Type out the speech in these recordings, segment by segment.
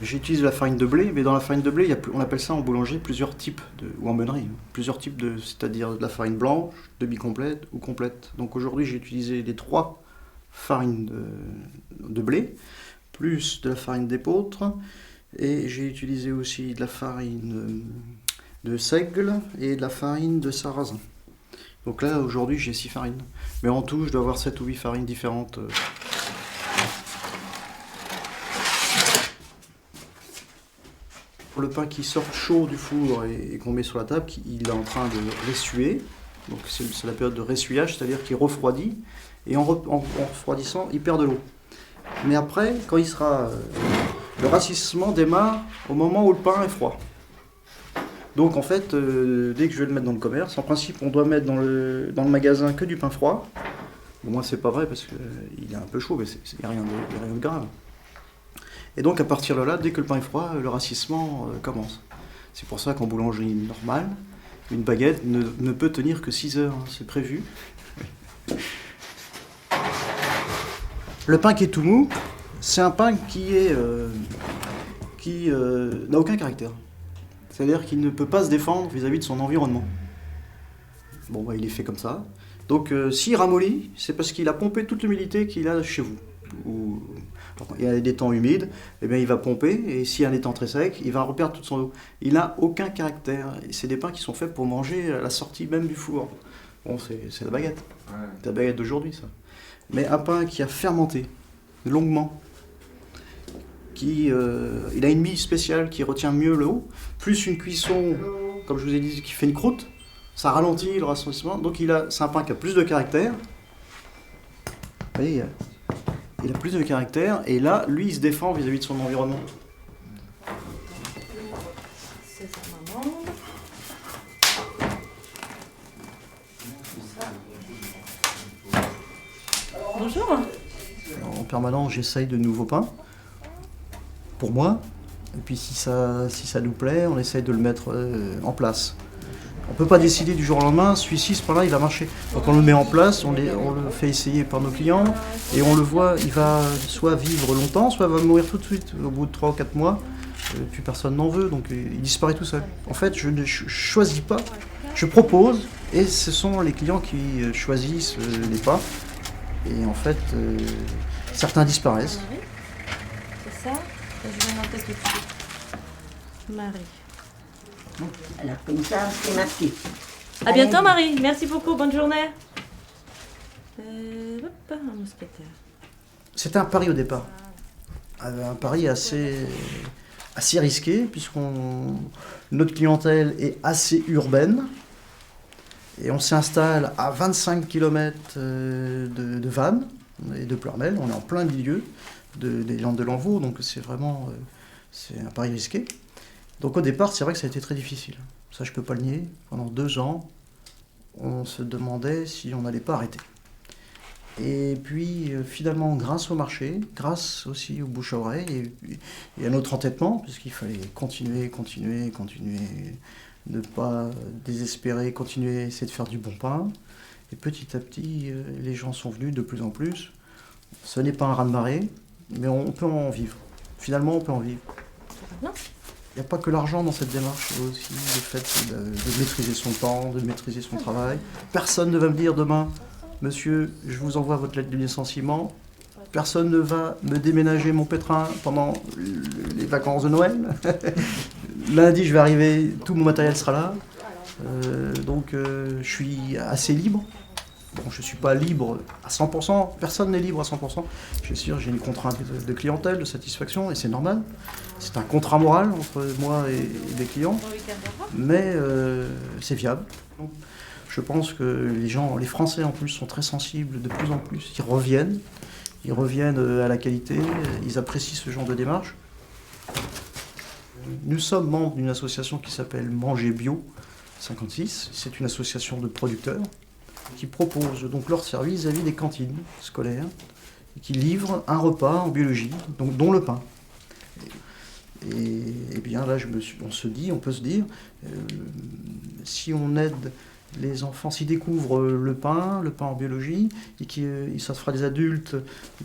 J'utilise la farine de blé, mais dans la farine de blé, on appelle ça en boulangerie plusieurs types, ou en meunerie, plusieurs types c'est-à-dire de la farine blanche, demi-complète ou complète. Donc aujourd'hui, j'ai utilisé les 3 farines de blé, plus de la farine d'épeautre, et j'ai utilisé aussi de la farine de seigle et de la farine de sarrasin. Donc là, aujourd'hui, j'ai 6 farines. Mais en tout, je dois avoir 7 ou 8 farines différentes. Pour le pain qui sort chaud du four et qu'on met sur la table, il est en train de ressuer. Donc c'est la période de ressuyage, c'est-à-dire qu'il refroidit. Et en refroidissant, il perd de l'eau. Mais après, quand il sera... le rassissement démarre au moment où le pain est froid. Donc en fait, dès que je vais le mettre dans le commerce, en principe, on doit mettre dans le magasin que du pain froid. Bon, moi, c'est pas vrai parce qu'il est un peu chaud, mais il n'y a rien de grave. Et donc à partir de là, dès que le pain est froid, le rassissement commence. C'est pour ça qu'en boulangerie normale, une baguette ne peut tenir que 6 heures, hein, c'est prévu. Le pain qui est tout mou, c'est un pain qui n'a aucun caractère. C'est-à-dire qu'il ne peut pas se défendre vis-à-vis de son environnement. Bon, bah, il est fait comme ça. Donc s'il ramollit, c'est parce qu'il a pompé toute l'humidité qu'il a chez vous. Il y a des temps humides, eh bien, il va pomper, et s'il y a des temps très secs, il va reperdre toute son eau. Il n'a aucun caractère. Et c'est des pains qui sont faits pour manger à la sortie même du four. Bon, c'est la baguette. Ouais. C'est la baguette d'aujourd'hui, ça. Mais un pain qui a fermenté longuement, il a une mie spéciale qui retient mieux l'eau, plus une cuisson, comme je vous ai dit, qui fait une croûte, ça ralentit le rassemblement. Donc c'est un pain qui a plus de caractère. Vous voyez, il a plus de caractère, et là, lui, il se défend vis-à-vis de son environnement. C'est sa maman. Bonjour. En permanence, j'essaye de nouveaux pains, pour moi. Et puis si ça nous plaît, on essaye de le mettre en place. On ne peut pas décider du jour au lendemain, celui-ci, ce pain-là, il va marcher. Donc on le met en place, on le fait essayer par nos clients, et on le voit, il va soit vivre longtemps, soit il va mourir tout de suite. Au bout de 3 ou 4 mois, plus personne n'en veut, donc il disparaît tout seul. En fait, je ne choisis pas, je propose, et ce sont les clients qui choisissent les pains. Et en fait, certains disparaissent. C'est ça, je vais noter tout de suite. Marie. Alors comme ça, c'est marqué. À bientôt Marie, merci beaucoup, bonne journée. Hop, un mousquetaire. C'était un pari au départ. Un pari assez risqué, notre clientèle est assez urbaine. Et on s'installe à 25 km de Vannes et de Pleurmel. On est en plein milieu des Landes de Lanvaux, donc c'est vraiment c'est un pari risqué. Donc au départ, c'est vrai que ça a été très difficile. Ça, je ne peux pas le nier. Pendant 2 ans, on se demandait si on n'allait pas arrêter. Et puis, finalement, grâce au marché, grâce aussi au bouche à oreille et à notre entêtement, puisqu'il fallait continuer, ne pas désespérer, continuer à essayer de faire du bon pain. Et petit à petit, les gens sont venus de plus en plus. Ce n'est pas un raz-de-marée, mais on peut en vivre. Finalement, on peut en vivre. Non. Il n'y a pas que l'argent dans cette démarche, il y a aussi le fait de maîtriser son temps, de maîtriser son travail. Personne ne va me dire demain, monsieur, je vous envoie votre lettre de licenciement. Personne ne va me déménager mon pétrin pendant les vacances de Noël. Lundi, je vais arriver, tout mon matériel sera là. Donc, je suis assez libre. Bon, je ne suis pas libre à 100%, personne n'est libre à 100%. Je suis sûr, j'ai une contrainte de clientèle, de satisfaction, et c'est normal. C'est un contrat moral entre moi et les clients, mais c'est viable. Je pense que les Français en plus sont très sensibles de plus en plus. Ils reviennent à la qualité, ils apprécient ce genre de démarche. Nous sommes membres d'une association qui s'appelle Manger Bio 56. C'est une association de producteurs qui proposent donc leur service vis-à-vis des cantines scolaires et qui livrent un repas en biologie, donc, dont le pain. Et bien là, on peut se dire, si on aide Les enfants s'y découvrent le pain en biologie, et ça se fera des adultes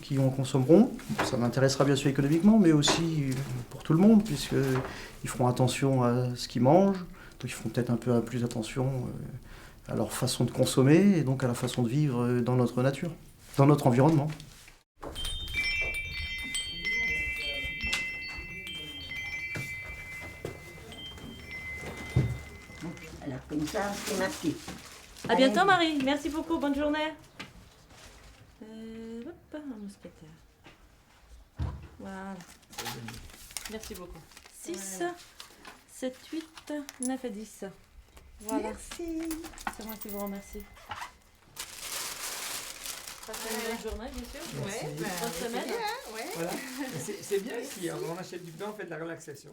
qui en consommeront. Ça m'intéressera bien sûr économiquement, mais aussi pour tout le monde, puisqu'ils feront attention à ce qu'ils mangent, donc ils feront peut-être un peu plus attention à leur façon de consommer, et donc à la façon de vivre dans notre nature, dans notre environnement. Alors comme ça, c'est ma petite. À bientôt, Marie. Merci beaucoup. Bonne journée. Hop, un mousquetaire. Voilà. Merci beaucoup. 6, 7, 8, 9 et 10. Voilà. Merci. C'est moi qui vous remercie. Passez une bonne journée, bien sûr. Ouais, Bonne semaine. bien, ouais. Voilà. C'est bien ici, on achète du pain, on fait de la relaxation.